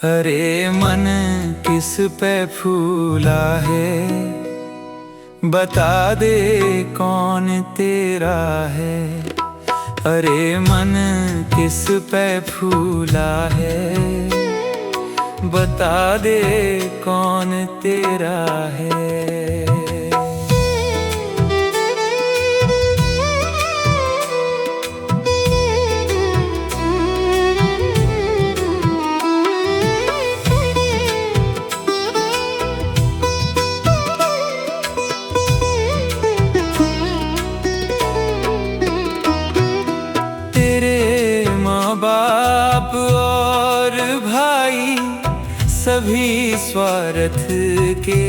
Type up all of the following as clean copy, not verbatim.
अरे मन किस पे फूला है, बता दे कौन तेरा है। अरे मन किस पे फूला है, बता दे कौन तेरा है। बाप और भाई सभी स्वार्थ के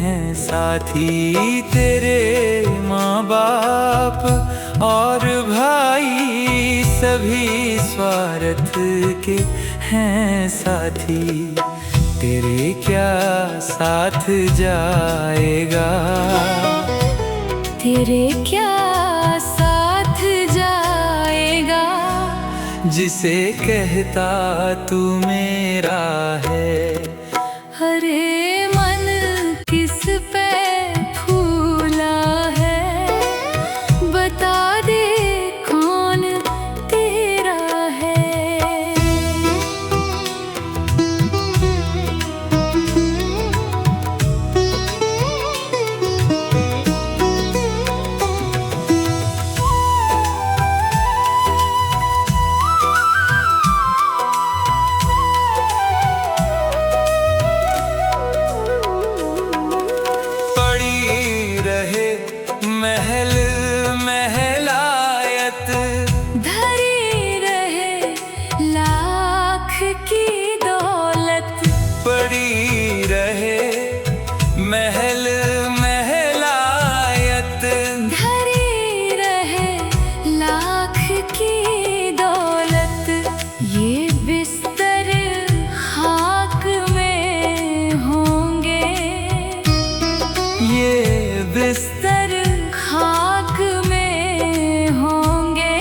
हैं साथी। तेरे माँ बाप और भाई सभी स्वार्थ के हैं साथी। तेरे क्या साथ जाएगा, तेरे क्या साथ जाएगा, जिसे कहता तू मेरा है। अरे मन किस पे फूला है, बता दे कौन तेरा है। महल महलायत धरी रहे लाख की दौलत, पड़ी रहे महल महलायत धरी रहे लाख की दौलत। ये बिस्तर खाक में होंगे, ये बिस्तर खाक में होंगे,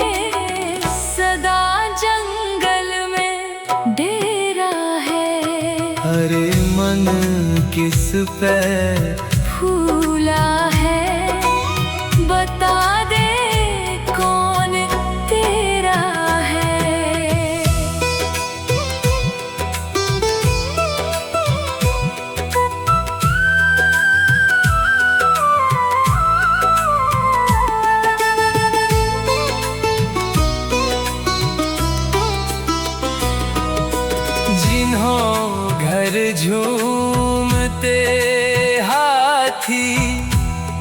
सदा जंगल में डेरा है। अरे मन किस पे फूला है, बता दे कौन तेरा है। जिन्हों घर झूमते हाथी,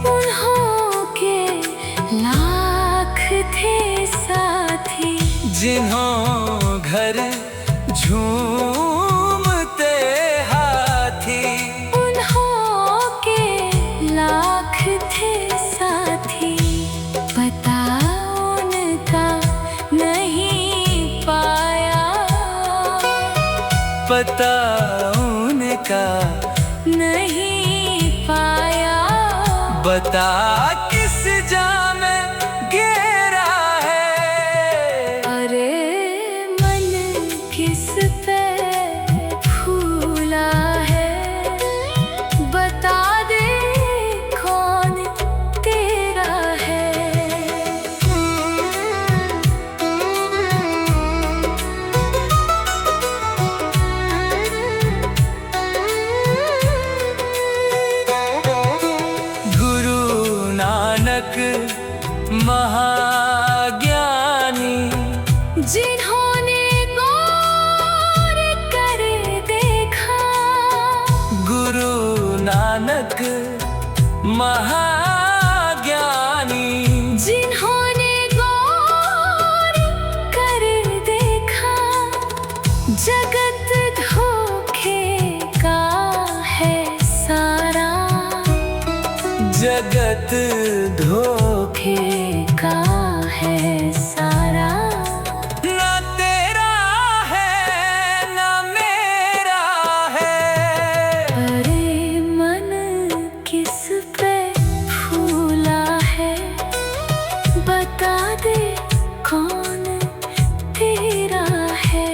उन्हों के लाख थे साथी। जिन्हों घर झूमते हाथी, उन्हों के लाख थे साथी। पता उनका नहीं पाया, पता उनका नहीं पाया। बता किस जाम घेरा है। अरे मन किस पे फूला है, बता दे कौन तेरा है। महाज्ञानी, जिन्होंने गौर कर देखा, गुरु नानक महाज्ञानी, जिन्होंने गौर कर देखा। जगत धोखे का है सारा, जगत धोखे का है सारा। ना तेरा है ना मेरा है। अरे मन किस पे फूला है, बता दे कौन तेरा है।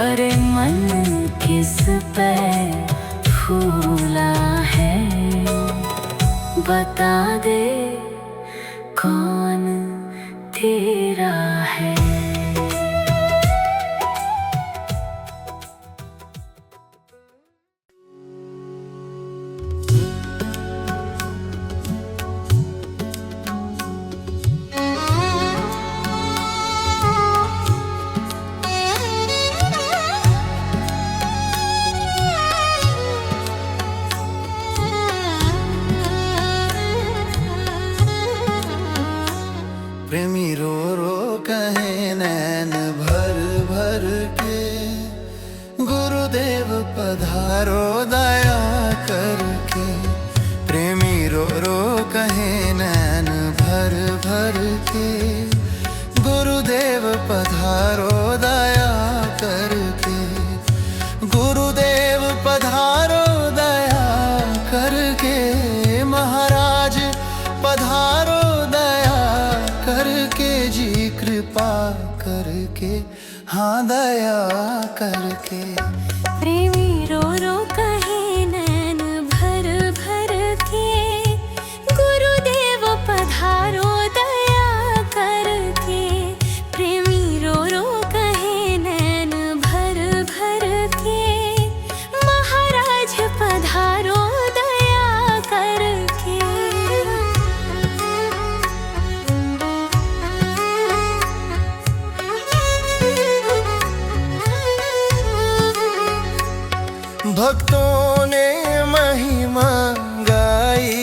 अरे मन किस पे फूला है, बता दे कौन तेरा है। प्रेमी रो रो कहे नैन भर भर के, गुरुदेव पधारो दया करके। प्रेमी रो रो कहे नैन भर भर के, गुरुदेव पधारो दया करके। गुरुदेव पधारो दया करके, महाराज पधारो दया करके जी, कृपा करके, हाँ दया करके। प्रेमी रो रो कहे नैन भर भर के, गुरुदेव पधारो दया करके। प्रेमी रो रो कहे नैन भर भर के, महाराज पधारो दया करके। भक्तों ने महिमा गाई,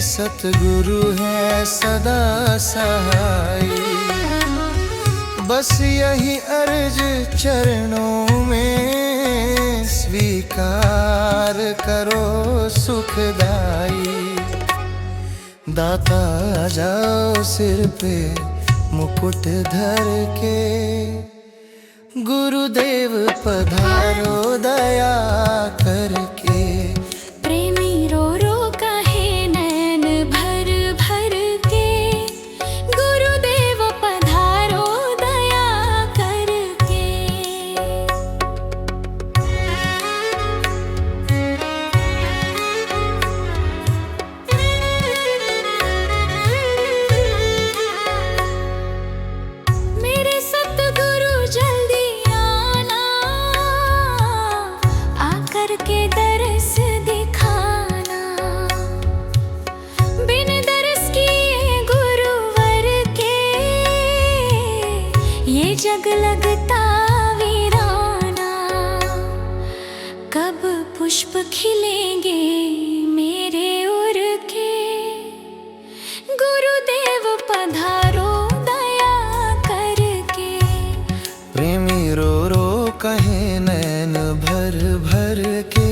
सतगुरु है सदा सहाय। बस यही अर्ज चरणों में, स्वीकार करो सुखदाई। दाता जाओ सिर पे मुकुट धर के, गुरुदेव पधारो दया करके। प्रेमी रो रो कहे नैन भर भर के, गुरुदेव पधारो दया करके। मेरे सतगुरु जल्दी के दरस दिखाना, बिन दरस किए गुरुवर के, ये जग लगता वीराना। कब पुष्प खिलेंगे मेरे उर के, गुरुदेव पधारो दया करके। प्रेमी रो रो कहे नैन भर भर के,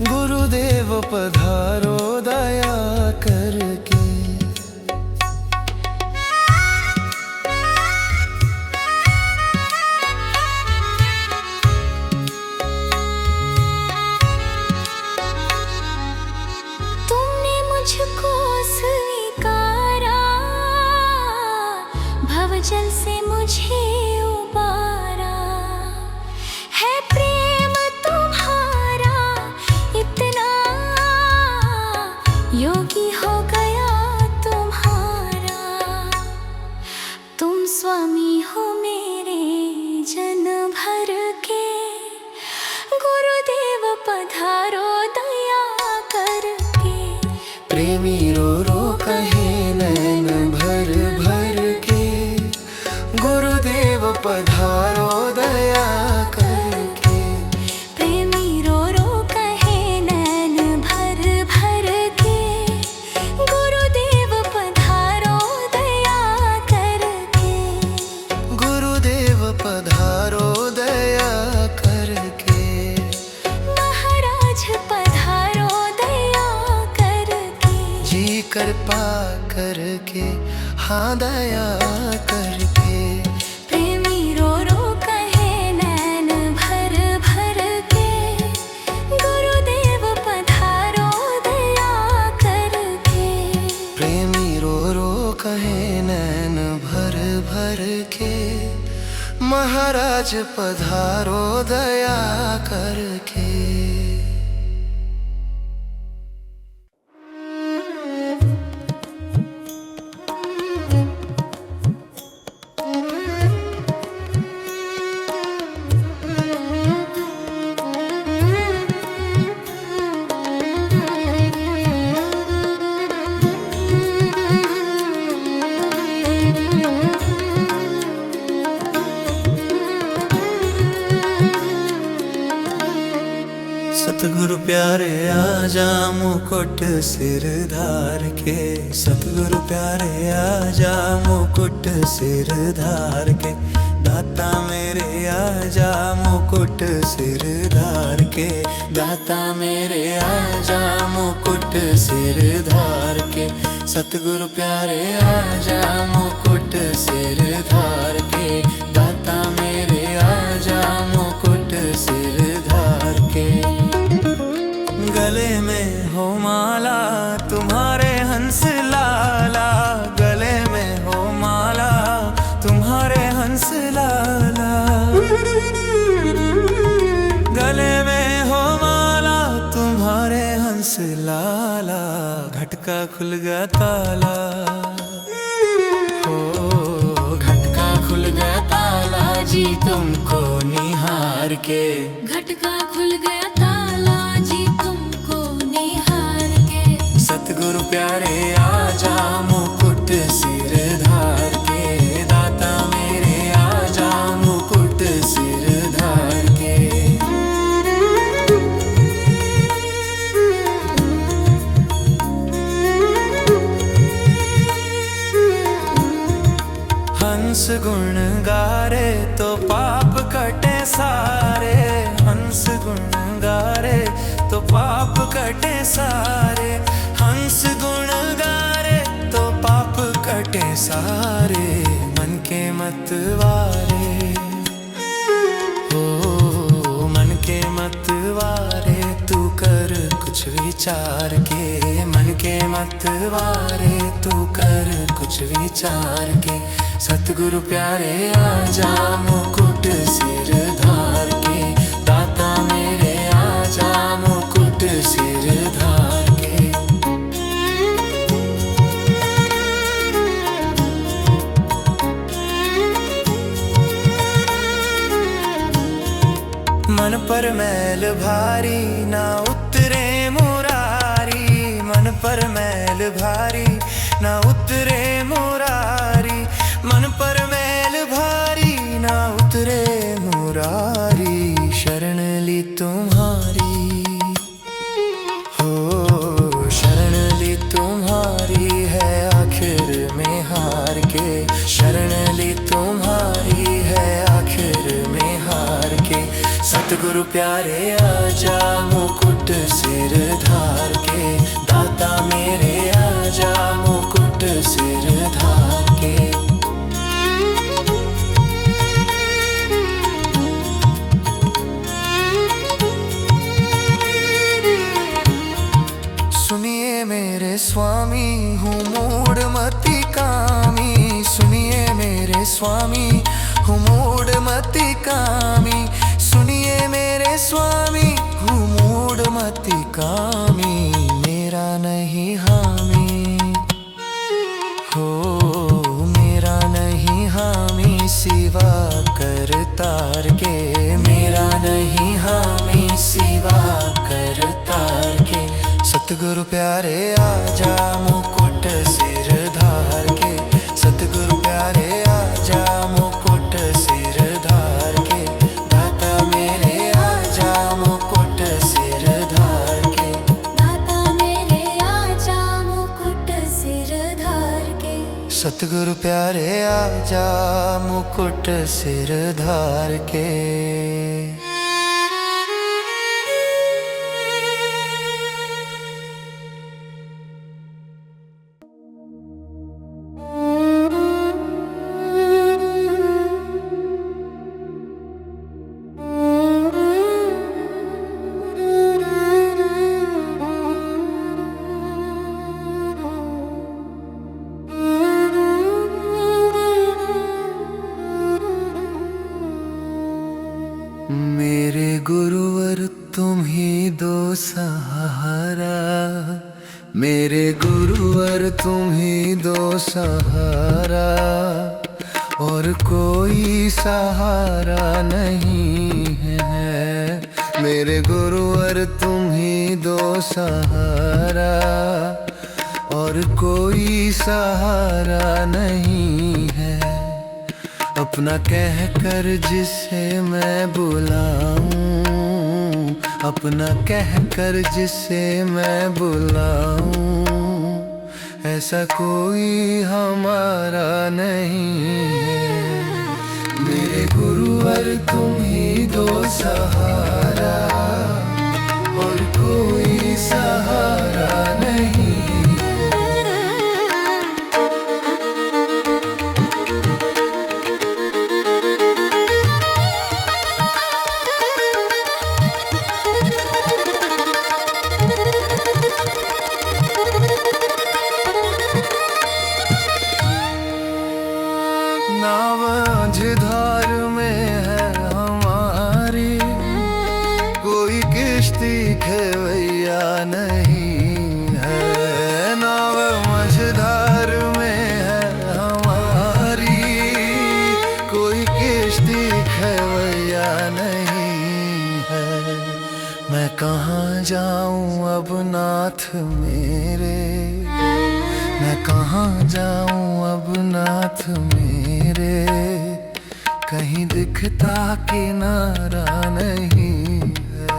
गुरुदेव पधारो दया करके। तुमने मुझको स्वीकारा, भवजल से मुझे उबारा। है प्रेम तुम्हारा इतना, योगी हो गया तुम्हारा। तुम स्वामी हो मेरे जन भर के, गुरुदेव पधारो दया करके। प्रेमी रो रो कहे नैन भर भर के, गुरुदेव पधारो दया करके। प्रेमी रो रो कहे नैन भर भर के, गुरुदेव पधारो दया करके। गुरुदेव पधारो दया करके, महाराज पधारो दया करके। जी कृपा करके, हाँ दया करके। प्रेमी रो रो कहे नैन भर भर के, गुरुदेव पधारो दया करके। प्रेमी रो रो कहे नैन भर भर के, महाराज पधारो दया करके। सतगुरु प्यारे आजा मुकुट सिर धार के, सतगुरु प्यारे आजा मुकुट सिर धार के, दाता मेरे आजा मुकुट सिर धार के, दाता मेरे आजा मुकुट सिर धार के, सतगुरु प्यारे आजा मुकुट सिर धार के, दाता मेरे आजा मुकुट सिर धार के। गले में हो माला तुम्हारे हंस लाला, गले में हो माला तुम्हारे हंस लाला, गले में हो माला तुम्हारे हंस लाला, घटका खुल गया ताला, हो घटका खुल गया ताला जी तुमको निहार के, घटका खुल गया ताला जी तुमको निहार के। सतगुरु प्यारे आजा मुकुट सिर धार के, दाता मेरे आजा मुकुट सिर धार के। हंस गुण गारे तो पाप कटे सारे, हंस गुण गारे तो पाप कटे सारे, हंस गुण गारे तो पाप कटे सारे, मन के मतवारे, ओ मन के मतवारे तू कर कुछ विचार के, मन के मतवारे तू कर कुछ विचार के। सतगुरु प्यारे आजा मुकुट सिर धार के, दाता मेरे आजा मुकुट सिर धार के। मन पर मैल भारी ना उतरे मुरारी, मन पर मैल भारी ना उतरे मुरारी, मन पर मैल भारी ना उतरे मुरारी, शरण ली तुम्हारी, हो शरण ली तुम्हारी है आखिर में हार के, शरण ली तुम्हारी है आखिर में हार के। सतगुरु प्यारे आजा मुकुट सिर धार के, दाता मेरे आजा मुकुट सिर धार के। सुनिए मेरे स्वामी हूँ मूढ़ मति कामी, सुनिए मेरे स्वामी हूँ मूढ़ मति कामी, सुनिए मेरे स्वामी हूँ मूढ़ मति कामी, मेरा नहीं हामी, हो मेरा नहीं हामी सिवा करतार के, मेरा नहीं हामी सिवा करतार के। सतगुरु प्यारे आजा मुकुट सिर धार के, सतगुरु प्यारे आजा मुकुट सिर धार के, दाता मेरे आजा मुकुट सिर धार के, दाता मेरे आजा मुकुट सिर धार के। सतगुरु प्यारे आजा मुकुट सिर धार के। मेरे गुरुवर तुम ही दो सहारा, मेरे गुरुवर तुम ही दो सहारा, और कोई सहारा नहीं है। मेरे गुरुवर तुम ही दो सहारा, और कोई सहारा नहीं है। अपना कह कर जिसे मैं बुलाऊं, अपना कह कर जिसे मैं बुलाऊं, ऐसा कोई हमारा नहीं है। मेरे गुरुवर तुम ही दो सहारा, और कोई सहारा नहीं। नाव मझधार में है हमारी, कोई किश्ती खेवैया नहीं है। नाव मझधार में है हमारी, कोई किश्ती खेवैया नहीं है। मैं कहाँ जाऊँ अब नाथ मेरे, मैं कहाँ जाऊँ अब नाथ मेरे, कहीं दिखता किनारा नहीं है।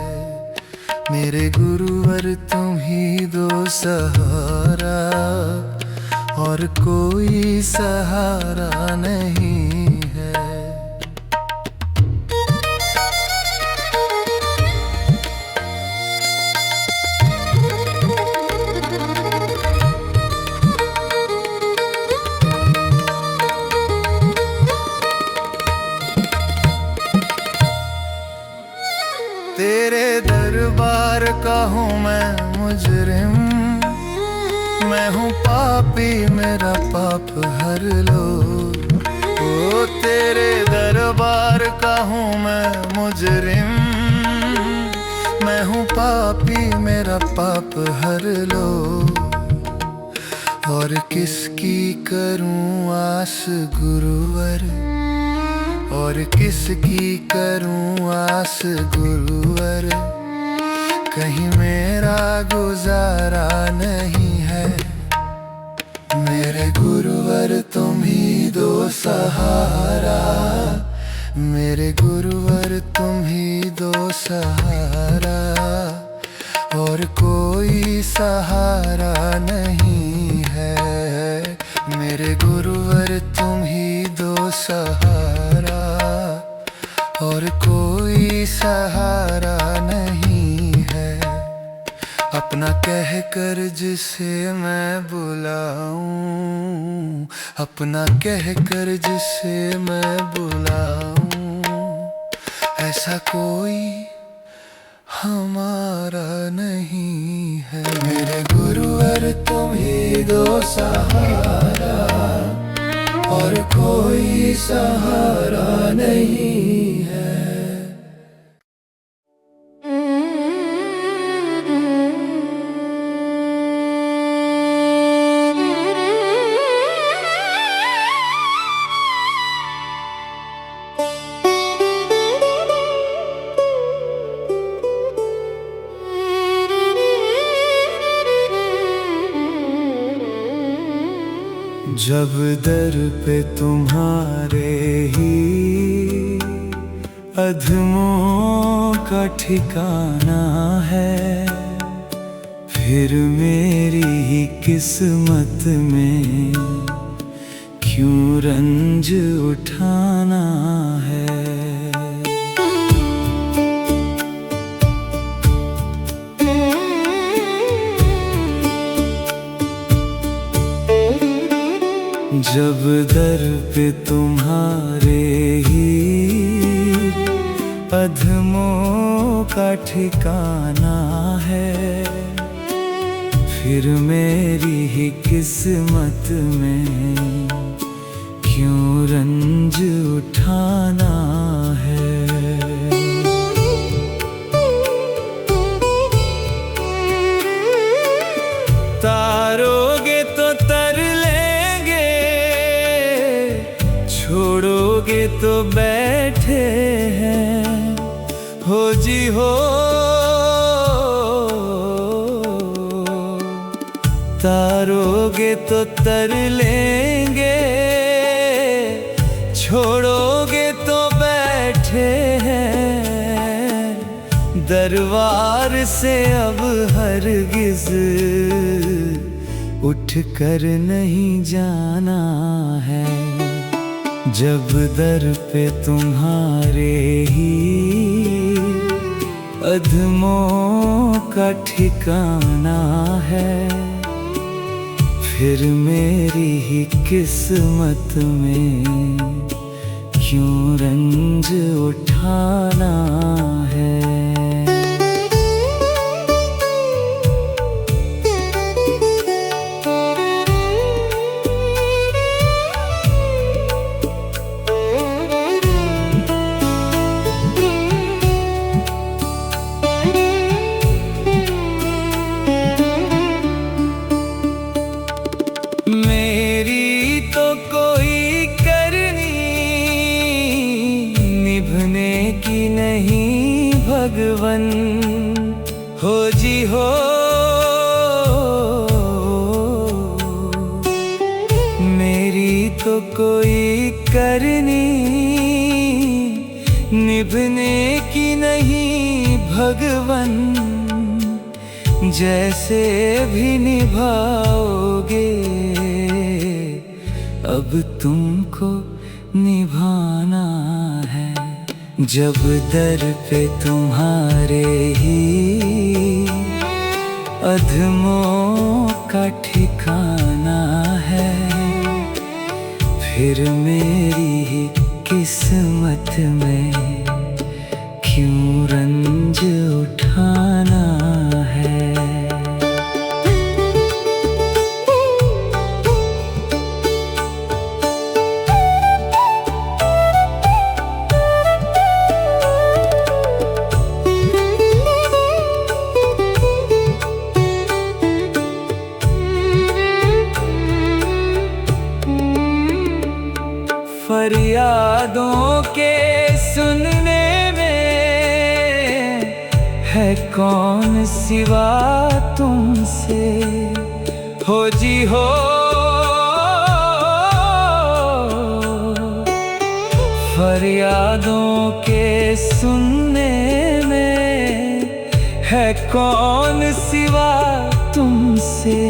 मेरे गुरुवर तुम ही दो सहारा, और कोई सहारा नहीं है। तेरे दरबार का हूँ मैं मुजरिम, मैं हूँ पापी मेरा पाप हर लो। ओ तेरे दरबार का हूँ मैं मुजरिम, मैं हूँ पापी मेरा पाप हर लो। और किसकी करूँ आस गुरुवर, और किसकी करूँ आस गुरुवर, कहीं मेरा गुजारा नहीं है। मेरे गुरुवर तुम ही दो सहारा, मेरे गुरुवर तुम ही दो सहारा, और कोई सहारा नहीं है। मेरे गुरुवर तुम ही दो सहारा, और कोई सहारा नहीं है। अपना कह कर जिसे मैं बुलाऊं, अपना कह कर जिसे मैं बुलाऊं, ऐसा कोई हमारा नहीं है। मेरे गुरुवर तुम ही दो सहारा, और कोई सहारा नहीं है। जब दर पे तुम्हारे ही अधमों का ठिकाना है, फिर मेरी ही किस्मत में क्यों रंज उठाना है। जब दर पे तुम्हारे ही अधमों का ठिकाना है, फिर मेरी ही किस्मत में क्यों रंज उठाना है। जी हो। तारोगे तो तर लेंगे, छोड़ोगे तो बैठे हैं दरबार से अब हरगिज उठ कर नहीं जाना है। जब दर पे तुम्हारे ही अधमों का ठिकाना है, फिर मेरी ही किस्मत में क्यों रंज उठाना है। मेरी तो कोई करनी निभने की नहीं भगवन हो जी हो। मेरी तो कोई करनी निभने की नहीं भगवन, जैसे भी निभाओगे अब तुमको निभाना है। जब दर पे तुम्हारे ही अधमों का ठिकाना है, फिर मेरी ही किस्मत में क्यों रंज उठाना है। फरियादों के सुनने में है कौन सिवा तुमसे हो जी हो। फरियादों के सुनने में है कौन सिवा तुमसे,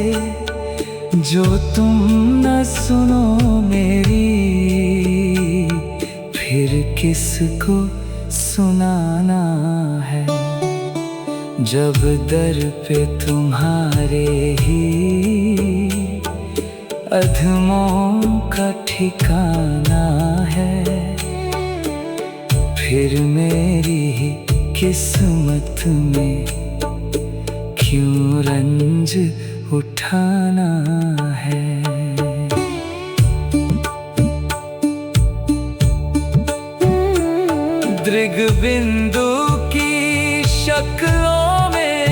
जो तुम न सुनो मेरी फिर किसको सुनाना है। जब दर पे तुम्हारे ही अधमों का ठिकाना है, फिर मेरी ही किस्मत में क्यों रंज उठाना है। दृग बिंदु की शक्लों में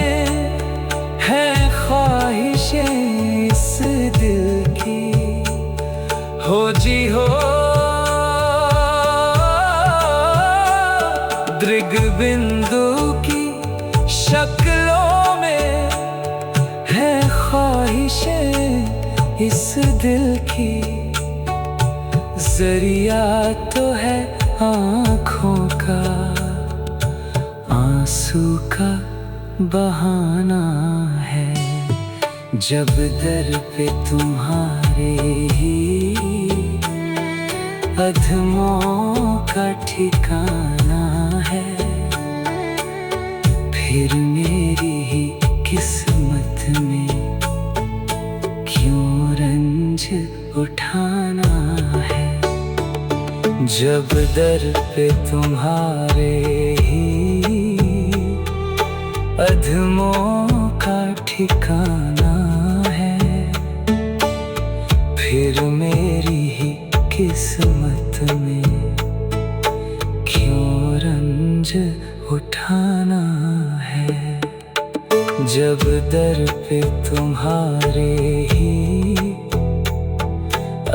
है ख्वाहिशें इस दिल की हो जी हो। दृग बिंदु की शक्लों में है ख्वाहिशें इस दिल की, जरिया तो है आँखों का, आंसू का बहाना है। जब दर पे तुम्हारे ही अधमों का ठिकाना है, फिर मेरी ही किस्मत में क्यों रंज उठाना है। जब दर पे तुम्हारे ही अधमों का ठिकाना है, फिर मेरी ही किस्मत में क्यों रंज उठाना है। जब दर पे तुम्हारे ही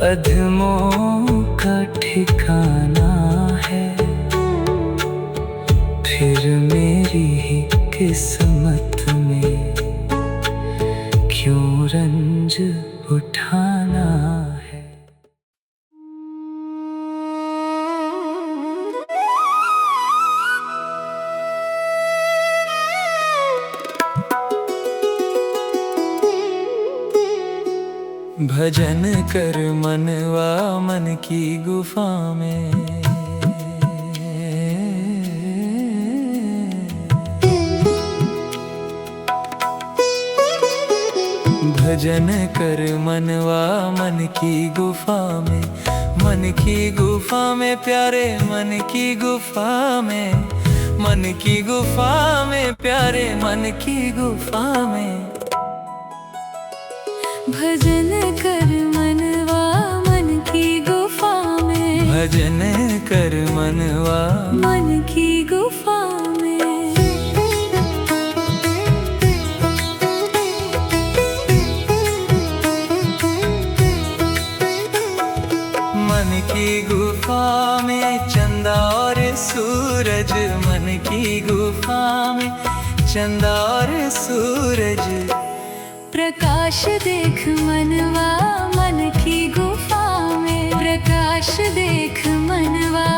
अधमों का ठिकाना है, फिर मैं मेरी ही किस्मत में क्यों रंज उठाना है। भजन कर मनवा मन की गुफा में, भजन कर मनवा मन की गुफा में, मन की गुफा में प्यारे मन की गुफा में, मन की गुफा में प्यारे मन की गुफा में। भजन कर मनवा मन की गुफा में, भजन कर मनवा मन की गुफा में। मन की गुफा में चंदा और सूरज, मन की गुफा में चंदा और सूरज। प्रकाश देख मनवा मन की गुफा में, प्रकाश देख मनवा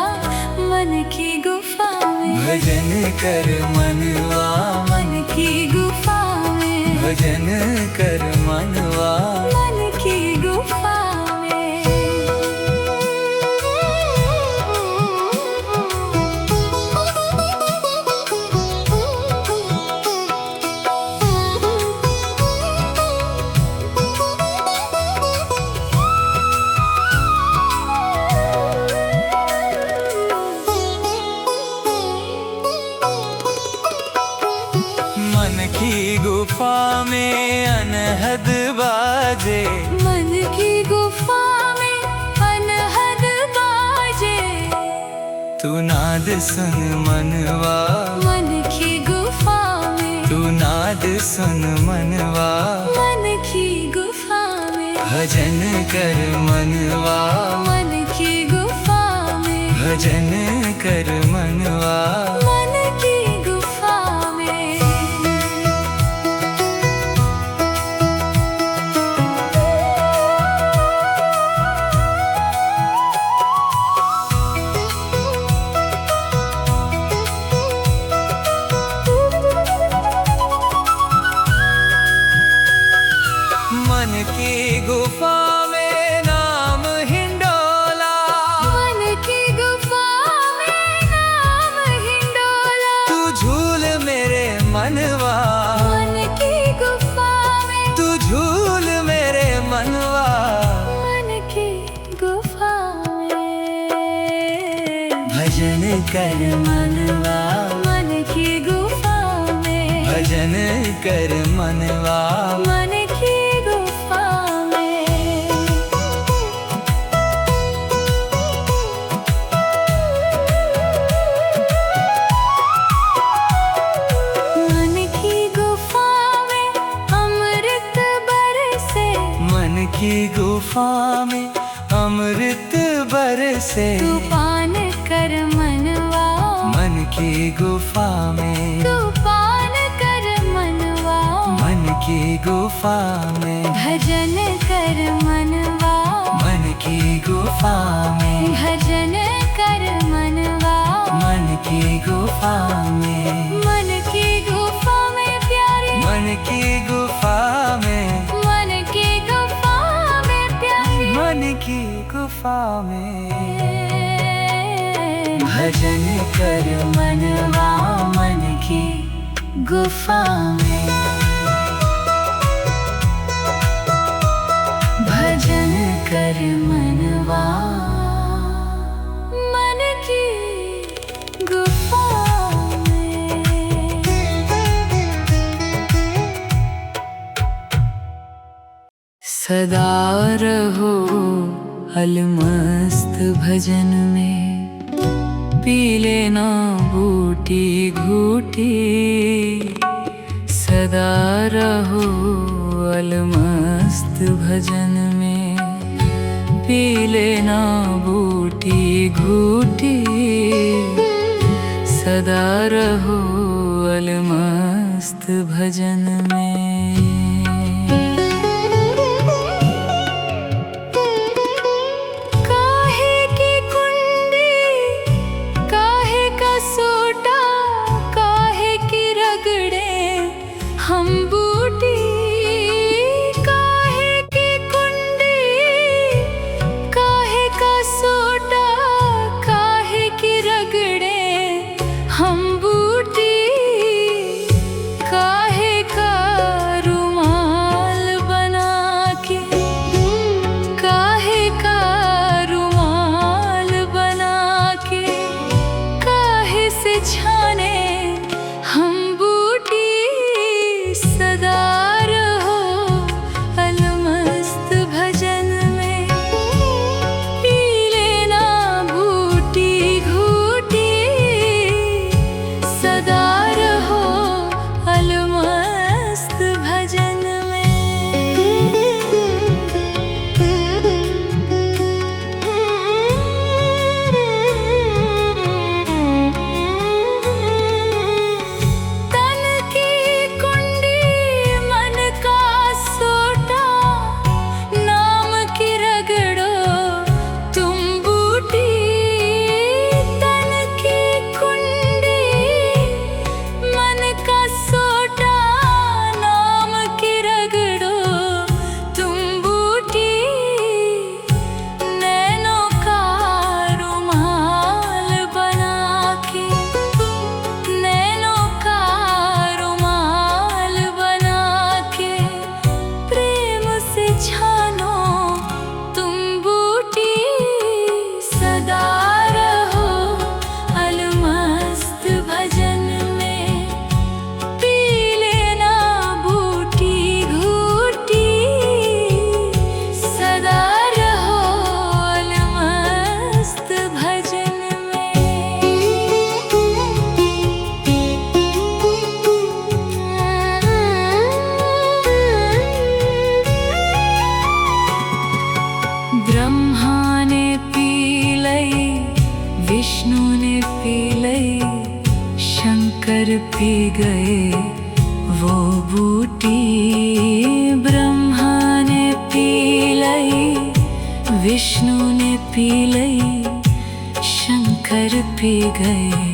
मन की गुफा में। भजन कर मनवा मन की गुफा में, भजन कर मनवा मन की गुफा गुफा में अनहद बाजे, मन की गुफा में अनहद बाजे। तू नाद सुन मनवा मन की गुफा में, तू नाद सुन मनवा मन की गुफा में। भजन कर मनवा मन की गुफा में, भजन कर मनवा मन की गुफा में। मन की गुफा में नाम हिंडोला, मन की गुफा में नाम हिंडोला। तू झूल मेरे मनवा, मन की गुफा में, तू झूल मेरे मनवा। मन की गुफा में। भजन कर मनवा मन की गुफा में, भजन कर मनवा मन की गुफा में। मन की गुफा में अमृत बरसे, मन की गुफा में अमृत बरसे। तू पान कर मनवा मन की गुफा में, तू पान कर मनवा मन की गुफा में। भजन कर मनवा मन की गुफा में, भजन कर मनवा मन की गुफा में। मन की गुफा में प्यारे, मन की गुफा में, मन की गुफा में प्यारे, मन की गुफा में। भजन कर मनवा मन की गुफा में। भजन कर मनवा मन की गुफा में। सदा रहो अलमस्त भजन में, पी लेना बूटी घूटी। सदा रहो अलमस्त भजन में, पी लेना बूटी घूटी। सदा रहो अलमस्त भजन में। काहे की कुंडी, काहे का सोटा, काहे की रगड़े हम बूटी। काहे की कुंडी, काहे का सोटा, काहे की रगड़े हम बूटी। काहे का रुमाल बना के, काहे का रुमाल बना के, काहे से छाने हम बूटी। सदा रहो अलमस्त भजन में, पी लेना बूटी घूटी। सदा रहो अलमस्त भजन तन की कुंडी, मन का सोटा, नाम की रगड़ो तुम बूटी। तन की कुंडी, मन का सोटा, नाम की रगड़ो तुम बूटी। नैनों का रुमाल बना के, नैनों का रुमाल बना के, प्रेम से छानो तुम बूटी। सदा रहो अलमस्त भजन में, पी लेना बूटी घूटी। सदा रहो अलमस्त भजन में। ब्रह्मा ने पी लई, विष्णु ने पी लई, शंकर पी गए वो बूटी। ब्रह्मा ने पी लई, विष्णु ने पी लई, शंकर पी गए